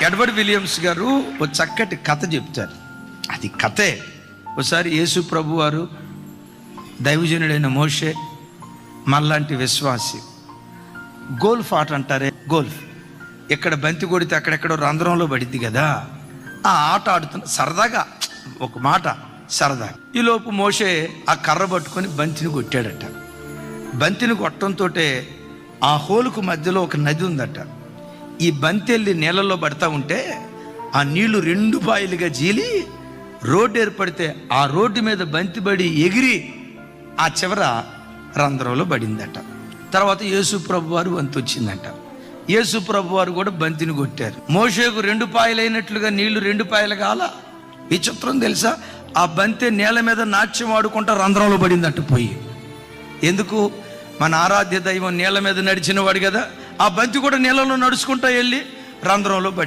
Edward Williams గారు ఒక చక్కటి కథ చెప్తారు. అది కథే. ఒకసారి యేసు ప్రభు వారు, దైవజనుడైన మోషే, మళ్ళాంటి విశ్వాసి గోల్ఫ్ ఆట అంటారే, గోల్ఫ్, ఇక్కడ బంతి కొడితే అక్కడెక్కడో రంధ్రంలో పడిద్ది కదా, ఆ ఆట ఆడుతున్న సరదాగా, ఒక మాట సరదా. ఈలోపు మోషే ఆ కర్ర పట్టుకొని బంతిని కొట్టాడట. బంతిని కొట్టడంతో ఆ హోలుకు మధ్యలో ఒక నది ఉందట. ఈ బంతి వెళ్ళి నీళ్ళల్లో పడతా ఉంటే ఆ నీళ్లు 2 పాయలుగా జీలి రోడ్డు ఏర్పడితే ఆ రోడ్డు మీద బంతి పడి ఎగిరి ఆ చివర రంధ్రంలో పడిందట. తర్వాత యేసు ప్రభు వారు వంతు వచ్చిందట. యేసు ప్రభు వారు కూడా బంతిని కొట్టారు. మోషేకు 2 పాయలైనట్లుగా నీళ్లు 2 పాయలు కాల. విచిత్రం తెలుసా, ఆ బంతి నేల మీద నాట్యం ఆడుకుంటా రంధ్రంలో పడిందట పోయి. ఎందుకు? మన ఆరాధ్య దైవం నీళ్ళ మీద నడిచిన వాడు కదా, ఆ బంతి కూడా నీళ్ళలో నడుచుకుంటా వెళ్ళి రంధ్రంలో పడింది.